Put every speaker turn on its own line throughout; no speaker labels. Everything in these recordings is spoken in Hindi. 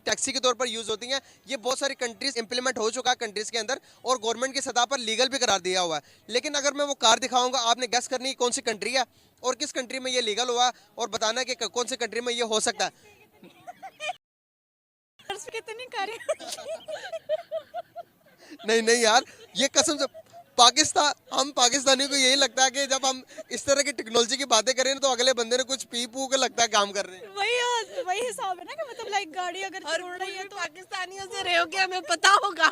टैक्सी के तौर पर यूज होती हैं। ये बहुत सारी कंट्रीज इंप्लीमेंट हो चुका है कंट्रीज के अंदर और गवर्नमेंट की सतह पर लीगल भी करार दिया हुआ है। लेकिन अगर मैं वो कार दिखाऊंगा, आपने गेस करनी है कौन सी कंट्री है और किस कंट्री में ये लीगल हुआ है और बताना है कि कौन सी कंट्री में ये हो सकता है।
कितनी कारें
नहीं नहीं यार, ये कसम से पाकिस्तान, हम पाकिस्तानियों को यही लगता है कि जब हम इस तरह की टेक्नोलॉजी की बातें करें तो अगले बंदे ने कुछ पी पू के लगता है काम कर रहे हैं।
वही हिसाब है ना कि मतलब लाइक गाड़ी अगर
और
छोड़ रही है तो
पाकिस्तानियों से रहे हो कि हमें पता होगा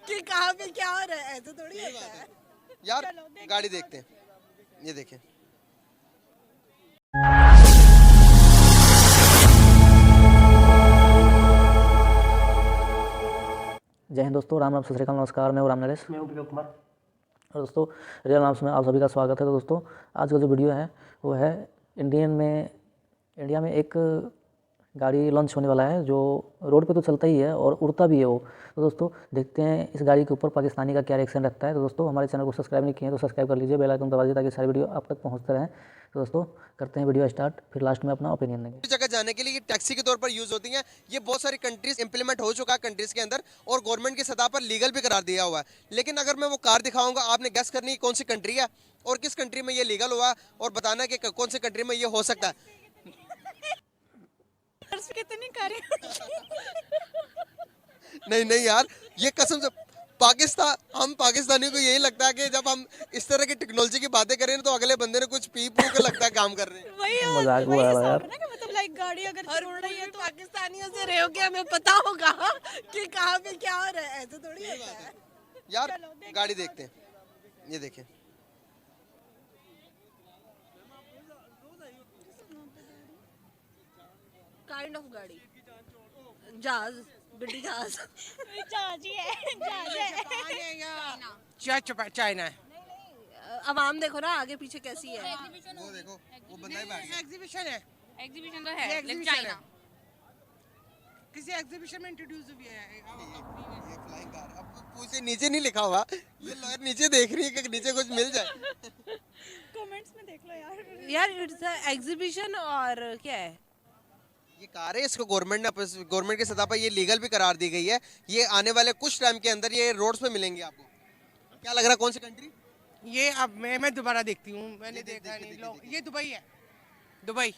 कि कहाँ पे क्या हो रहा है, ऐसे थोड़ी होता है।
यार गाड़ी देखते हैं, ये देखें।
जय हिंद दोस्तों, राम राम, सत श्री अकाल, नमस्कार। मैं हूं राम नरेश।
मैं हूं विवेक कुमार।
और दोस्तों, रियल नाम्स में आप सभी का स्वागत है। तो दोस्तों, आज का जो वीडियो है वो है इंडिया में एक गाड़ी लॉन्च होने वाला है जो रोड पे तो चलता ही है और उड़ता भी है वो। तो दोस्तों, देखते हैं इस गाड़ी के ऊपर पाकिस्तानी का क्या रिएक्शन रखता है। तो दोस्तों, हमारे चैनल को सब्सक्राइब नहीं किए हैं तो सब्सक्राइब कर लीजिए, बेल आइकन दबा दीजिए ताकि सारी वीडियो आप तक पहुँचते रहें। तो दोस्तों, करते हैं वीडियो स्टार्ट, फिर लास्ट में अपना ओपिनियन देंगे।
जगह जाने के लिए ये टैक्सी के तौर पर यूज होती हैं। ये बहुत सारी कंट्रीज इंप्लीमेंट हो चुका है कंट्रीज के अंदर और गवर्नमेंट की सतह पर लीगल भी करार दिया हुआ है। लेकिन अगर मैं वो कार दिखाऊंगा, आपने गेस करनी है कौन सी कंट्री है और किस कंट्री में ये लीगल हुआ और बताना है कि कौन सी कंट्री में ये हो सकता है।
कितनी कारें
नहीं नहीं यार, ये कसम से पाकिस्तान, हम पाकिस्तानियों को यही लगता है कि जब हम इस तरह की टेक्नोलॉजी की बातें करें तो अगले बंदे ने कुछ पी पू के लगता है काम कर रहे हैं।
मजाक
वही
उड़ा रहा है
हिसाब
यार।
है ना कि मतलब लाइक गाड़ी अगर छोड़ रही है तो
पाकिस्तानियों से रहे हो कि हमें पता होगा कि कहाँ पे क्या हो रहा है, ऐसे थोड़ी होता है।
यार गाड़ी देखते हैं, ये देखें।
काइंड ऑफ गाड़ी, जहाज, गड्डी जहाज।
जहाज ही है, जहाज है।
चाइना है।
अवाम देखो ना आगे पीछे कैसी है।
वो देखो, वो बंदा ही बैठ गया।
एग्जीबिशन है,
एग्जीबिशन तो है
ये
लेकिन
एग्जीबिशन
चाइना
है। किसी एग्जीबिशन में इंट्रोड्यूस हुई है।
ये फ्लाइंग कार, अब पूछे नीचे नहीं लिखा हुआ, ये लॉयर नीचे देख रही है कि नीचे कुछ मिल जाए।
कमेंट्स में देख लो यार।
यार इट्स एग्जीबिशन और क्या है?
ये कार है, इसको गवर्नमेंट की सतह पर ये लीगल भी करार दी गई है। ये आने वाले कुछ टाइम के अंदर ये रोड्स पे मिलेंगे आपको। क्या लग रहा है कौन सी कंट्री?
ये अब मैं दोबारा देखती हूँ, मैंने देखा नहीं। लोग ये दुबई है, दुबई।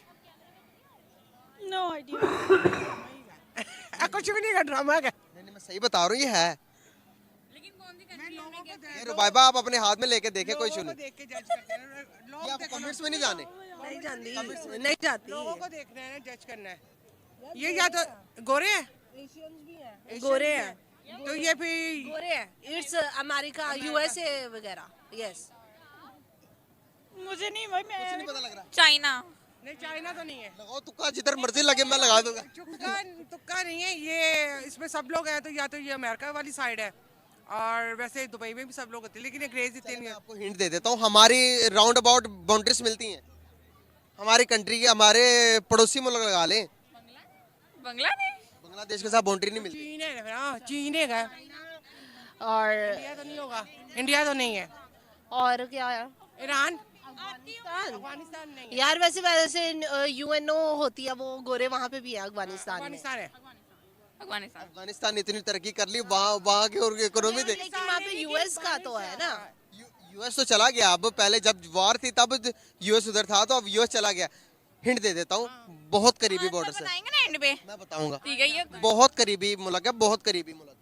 No idea.
कुछ भी नहीं कर ड्रामा है।
नहीं मैं सही बता रहा हूँ, ये है।
लेकिन कौन सी कंट्री में
ये रुबाइबा आप अपने हाथ में लेके देखे, कोई इशू
लोगों को
नहीं।
देख के जज करते हैं। लोग
ये आप
देखो,
कमेंट्स में नहीं जाने।
नहीं जानती, नहीं जाती।
लोगों को देखना है, जज करना है। ये या तो गोरे हैं,
गोरे हैं,
तो ये फिर
गोरे हैं। इट्स अमेरिका, यूएसए वगैरह। यस,
मुझे नहीं भाई,
कुछ नहीं
मैं
पता लग रहा।
चाइना
नहीं, चाइना तो नहीं है।
लगाओ तुक्का, जिधर मर्जी लगे मैं लगा दूंगा।
तुक्का नहीं है ये, इसमें सब लोग हैं तो या तो ये अमेरिका वाली साइड है और वैसे दुबई में भी सब लोग होते हैं, लेकिन ये क्रेज इतने नहीं
मैं
है।
आपको हिंट दे देता हूँ, हमारी राउंड अबाउट बाउंड्रीज मिलती हैं हमारी कंट्री की। हमारे पड़ोसी मुल्क लगा लें,
बांग्लादेश
बांग्लादेश के साथ बाउंड्री नहीं मिलती।
चीन है ना, चीन है और इंडिया तो नहीं होगा, इंडिया तो नहीं है।
और क्या है?
ईरान,
अफगानिस्तान।
अफगानिस्तान नहीं है।
यार वैसे यूएनओ होती है, वो गोरे वहाँ पे भी है अफगानिस्तान में।
अफगानिस्तान है।
अफगानिस्तान
अफगानिस्तान इतनी तरक्की कर ली, वहाँ की और इकोनॉमी देख।
लेकिन वहाँ पे यूएस का तो है ना।
यूएस तो चला गया, अब पहले जब वॉर थी तब यूएस उधर था, तो अब यूएस चला गया। हिंट दे देता हूँ, बहुत करीबी बॉर्डर से।
बताएंगे ना एंड पे।
मैं बताऊंगा,
ठीक है, ये
बहुत करीबी मुल्क है, बहुत करीबी मुल्क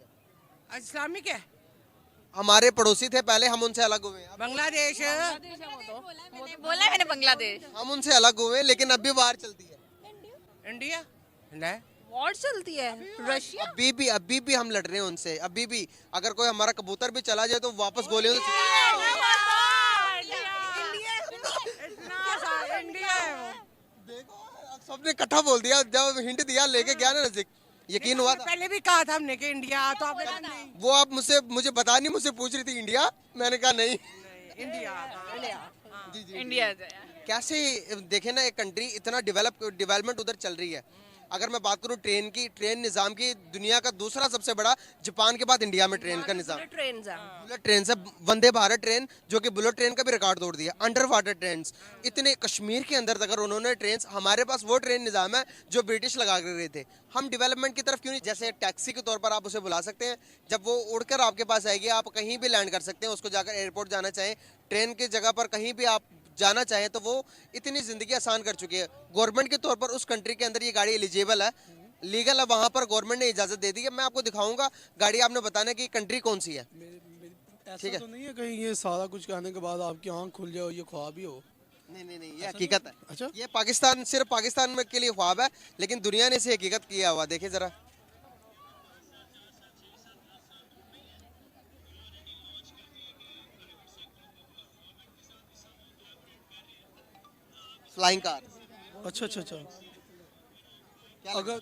है।
इस्लामिक है।
हमारे पड़ोसी थे पहले, हम उनसे अलग हुए। अब
बांग्लादेश,
बोला है मैंने बांग्लादेश।
हम उनसे अलग हुए, लेकिन अब भी वार चलती है।
इंडिया नहीं।
वॉर चलती है। रशिया।
अभी भी हम लड़ रहे हैं उनसे, अभी भी। अगर कोई हमारा कबूतर भी चला जाए तो वापस गोलियों से
इंडिया है वो।
देखो, अब सबने इकट्ठा बोल दिया, जब हिंट दिया लेके गया ना नजदीक, यकीन हुआ था।
पहले भी कहा था हमने कि इंडिया, तो आपने कहा नहीं।
वो आप मुझे बता नहीं, मुझसे पूछ रही थी इंडिया, मैंने कहा नहीं।
इंडिया,
जी जी।
इंडिया
कैसे देखे ना, एक कंट्री इतना डेवलपमेंट उधर चल रही है, अगर मैं बात करूं ट्रेन की, ट्रेन निज़ाम की, दुनिया का दूसरा सबसे बड़ा जापान के बाद इंडिया में ट्रेन का निज़ाम।
ट्रेन है
बुलेट ट्रेन से वंदे भारत ट्रेन जो कि बुलेट ट्रेन का भी रिकॉर्ड तोड़ दिया। अंडर वाटर ट्रेन, इतने कश्मीर के अंदर अगर उन्होंने ट्रेन, हमारे पास वो ट्रेन निज़ाम है जो ब्रिटिश लगा कर रहे थे। हम डेवलपमेंट की तरफ क्यों नहीं, जैसे टैक्सी के तौर पर आप उसे बुला सकते हैं, जब वो उड़कर आपके पास आएगी आप कहीं भी लैंड कर सकते हैं, उसको जाकर एयरपोर्ट जाना चाहें, ट्रेन की जगह पर कहीं भी आप जाना चाहें, तो वो इतनी ज़िंदगी आसान कर चुकी है। गवर्नमेंट के तौर पर उस कंट्री के अंदर ये गाड़ी एलिजिबल है, लीगल है, वहाँ पर गवर्नमेंट ने इजाज़त दे दी है। मैं आपको दिखाऊंगा गाड़ी, आपने बताना कि कंट्री कौन सी है।
ऐसा तो नहीं है कहीं ये सारा कुछ कहने के बाद आपकी आंख खुल जाए और ये ख्वाब ही हो।
नहीं नहीं नहीं, ये हकीकत है।
अच्छा।
ये पाकिस्तान, सिर्फ पाकिस्तान में के लिए ख्वाब है, लेकिन दुनिया ने इसे हकीकत किया हुआ। देखिए जरा, फ्लाइंग कार।
अच्छा अच्छा अच्छा।
क्या लगता
अगर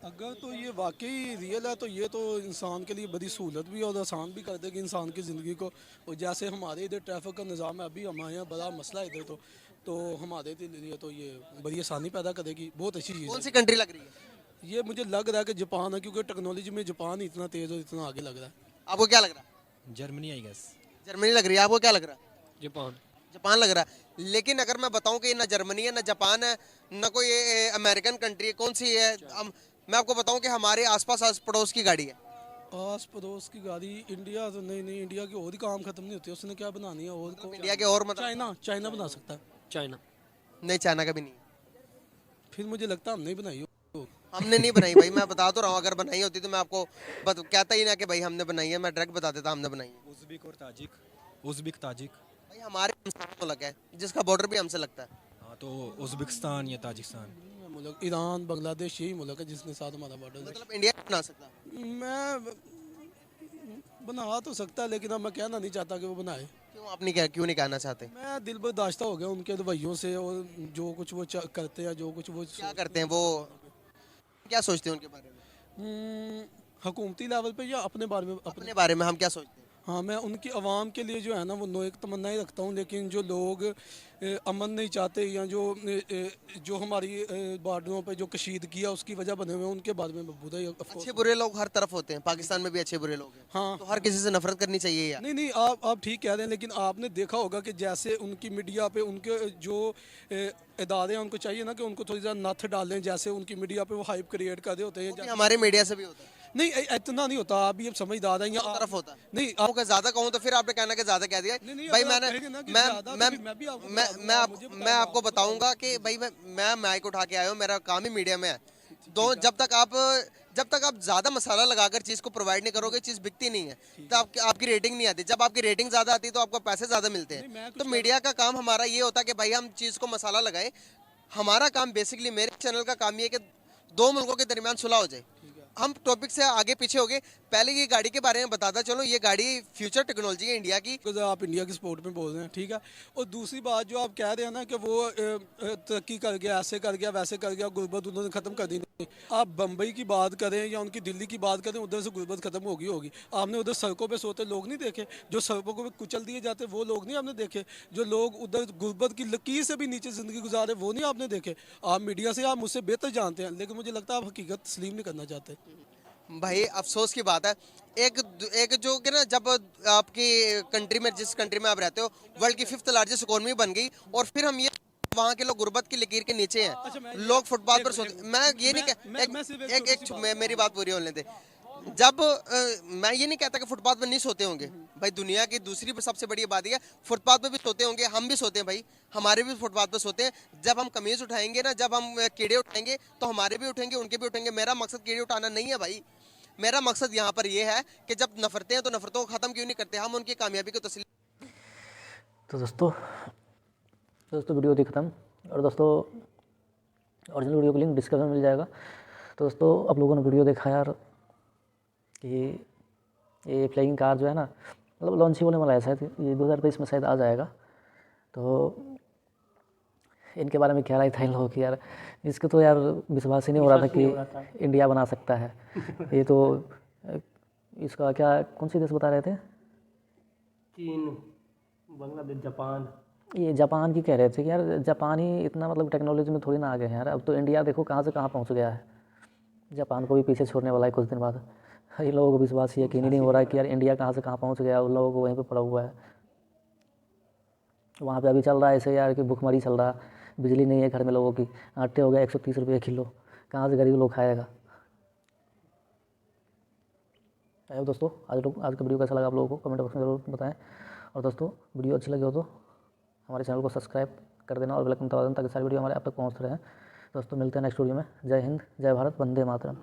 अगर तो ये वाकई रियल है तो ये तो इंसान के लिए बड़ी सहूलत भी है और आसान भी कर देगी इंसान की ज़िंदगी को। और जैसे हमारे इधर ट्रैफिक का निज़ाम है, अभी हमारे यहाँ बड़ा मसला है इधर, तो हमारे लिए तो ये बड़ी आसानी पैदा करेगी। बहुत अच्छी चीज़
कौन
है।
सी कंट्री लग रही है?
ये मुझे लग रहा है कि जापान है, क्योंकि टेक्नोलॉजी में जापान ही इतना तेज़ और इतना आगे लग रहा है।
आपको क्या लग रहा है?
Germany I guess.
जर्मनी लग रही है। आपको क्या लग रहा है?
जापान।
जापान लग रहा है। लेकिन अगर मैं बताऊं कि ना जर्मनी है, ना जापान है, ना कोई अमेरिकन कंट्री है, कौन सी है? मैं आपको बताऊं कि हमारे आसपास आस पड़ोस की गाड़ी है।
आस पड़ोस की गाड़ी इंडिया तो नहीं नहीं, इंडिया की और ही काम खत्म नहीं होती, उसने क्या बनानी है और को।
इंडिया के और मतलब
चाइना, चाइना बना सकता है।
चाइना।
नहीं, चाइना का भी नहीं।
फिर मुझे लगता है हम नहीं बनाई हो।
हमने नहीं बनाई भाई, मैं बता तो रहा हूँ। अगर बनाई होती तो मैं आपको कहता ही ना कि भाई हमने बनाई है, मैं डायरेक्ट बता देता हमने बनाई है।
उज़्बेक और ताजिक। Uzbek Tajik.
भाई हमारे मुल्क है जिसका बॉर्डर भी हमसे लगता है।
हाँ तो उज़्बेकिस्तान या ताजिकिस्तान।
मुल्क ईरान, बांग्लादेश, यही मुल्क है जिसके साथ हमारा बॉर्डर है।
मतलब इंडिया नहीं बना सकता।
मैं बना तो सकता है, लेकिन अब मैं कहना नहीं चाहता कि वो बनाए।
क्यों आप नहीं क्यों नहीं कहना चाहते?
मैं दिल बर्दाश्ता हो गया उनके रवैयों से, और जो कुछ वो करते हैं, जो कुछ वो
क्या करते हैं वो, क्या सोचते हैं उनके बारे में?
हुकूमती लेवल पे या अपने बारे में?
अपने बारे में हम क्या सोचते हैं?
हाँ, मैं उनकी आवाम के लिए जो है ना वो एक तमन्नाएं रखता हूँ, लेकिन जो लोग अमन नहीं चाहते या जो हमारी बॉर्डरों पे जो कशीदगी है उसकी वजह बने हुए हैं, उनके बारे में बुरा ही अफसोस।
अच्छे बुरे लोग हर तरफ होते हैं, पाकिस्तान में भी अच्छे बुरे लोग हैं।
हाँ।
तो हर किसी से नफरत करनी चाहिए या?
नहीं नहीं, आप ठीक कह रहे हैं, लेकिन आपने देखा होगा कि जैसे उनकी मीडिया पे उनके जो इदारे हैं उनको चाहिए ना कि उनको थोड़ी ज़्यादा नथ डालें, जैसे उनकी मीडिया पे वो हाइप क्रिएट कर रहे होते हैं।
ये हमारे मीडिया से भी होता है।
नहीं, इतना नहीं होता। आप भी अब समझदार हैं या
हर तरफ होता है।
नहीं
आपको ज्यादा कहूँ तो फिर आपने कहना कि ज्यादा कह दिया।
नहीं,
भाई
अगर आप
मैंने
कहेंगे ना कि
मैं
ज़्यादा, तो
मैं
फिर मैं भी आपको
मैं
बता
मैं
दूंगा, मुझे
मैं आपको बताऊंगा कि भाई मैं माइक उठा के आया हूँ, मेरा काम ही मीडिया में है। तो जब तक आप ज्यादा मसाला लगाकर चीज को प्रोवाइड नहीं करोगे, चीज बिकती नहीं है, तो आपकी रेटिंग नहीं आती। जब आपकी रेटिंग ज्यादा आती है तो आपको पैसे ज्यादा मिलते हैं। तो मीडिया का काम हमारा ये होता है कि भाई हम चीज को मसाला लगाएं। हमारा काम बेसिकली, मेरे चैनल का काम ये है कि दो मुल्कों के दरमियान सुलह हो जाए। हम टॉपिक से आगे पीछे हो गए। पहले ये गाड़ी के बारे में बताता चलो, ये गाड़ी फ्यूचर टेक्नोलॉजी है इंडिया की।
आप इंडिया की सपोर्ट में बोल रहे हैं, ठीक है। और दूसरी बात जो आप कह रहे हैं ना कि वो तरक्की कर गया, ऐसे कर गया, वैसे कर गया, गुर्बत उन्होंने ख़त्म कर दी। आप बम्बई की बात करें या उनकी दिल्ली की बात करें, उधर से गुर्बत ख़त्म होगी। आपने उधर सड़कों पे सोते लोग नहीं देखे? जो सड़कों पे कुचल दिए जाते वो लोग नहीं आपने देखे? जो लोग उधर गुर्बत की लकीर से भी नीचे ज़िंदगी गुजारे वो नहीं आपने देखे? आप मीडिया से आप मुझसे बेहतर जानते हैं, लेकिन मुझे लगता है आप हकीकत तस्लीम नहीं करना चाहते।
भाई अफसोस की बात है, एक जो कि ना, जब आपकी कंट्री में, जिस कंट्री में आप रहते हो, वर्ल्ड की 5th लार्जेस्ट इकोनॉमी बन गई, और फिर हम ये वहाँ के लोग गुर्बत की लकीर के नीचे हैं, लोग फुटपाथ पर सोते। मैं ये नहीं कह, मेरी बात पूरी होने दे। जब मैं ये नहीं कहता कि फुटपाथ पर नहीं सोते होंगे भाई, दुनिया की दूसरी सबसे बड़ी आबादी है, फुटपाथ पर भी सोते होंगे, हम भी सोते हैं भाई, हमारे भी फुटपाथ पर सोते हैं। जब हम कमीज उठाएंगे ना, जब हम कीड़े उठाएंगे तो हमारे भी उठेंगे, उनके भी उठेंगे। मेरा मकसद कीड़े उठाना नहीं है भाई, मेरा मकसद यहाँ पर ये है कि जब नफरतें हैं तो नफरतों को ख़त्म क्यों नहीं करते, हम उनकी कामयाबी को तस्लीम।
तो दोस्तों वीडियो थी ख़त्म, और दोस्तों ओरिजिनल वीडियो का लिंक डिस्क्रिप्शन में मिल जाएगा। तो दोस्तों आप लोगों ने वीडियो देखा यार कि ये फ्लाइंग कार जो है ना, मतलब लॉन्च ही होने वाला है, शायद ये 2023 में शायद आ जाएगा। तो इनके बारे में क्या राय था इन लोगों की यार, इसको तो यार विश्वास ही नहीं हो रहा था कि इंडिया बना सकता है। ये तो इसका क्या, कौन सी देश बता रहे थे?
चीन, बांग्लादेश, जापान।
ये जापान की कह रहे थे कि यार जापान ही इतना मतलब टेक्नोलॉजी में थोड़ी ना आगे है यार। अब तो इंडिया देखो कहाँ से कहाँ पहुँच गया है। जापान को भी पीछे छोड़ने वाला है कुछ दिन बाद। ये लोगों को विश्वास यकीन ही नहीं हो रहा है कि यार इंडिया कहाँ से कहाँ पहुँच गया, उन लोगों को वहीं पे पड़ा हुआ है। वहाँ पे अभी चल रहा है ऐसे यार कि भुखमरी चल रहा, बिजली नहीं है घर में लोगों की, आटे हो गए 130 रुपये किलो, कहाँ से गरीब लोग खाएगा। आइए दोस्तों, आज का वीडियो कैसा लगा आप लोगों को कमेंट बॉक्स में ज़रूर बताएं। और दोस्तों वीडियो अच्छी लगी हो तो हमारे चैनल को सब्सक्राइब कर देना और बेल आइकन दबा देना ताकि सारी वीडियो हमारे आप तक पहुँच रहें। दोस्तों मिलते हैं नेक्स्ट वीडियो में। जय हिंद, जय भारत, वंदे मातरम।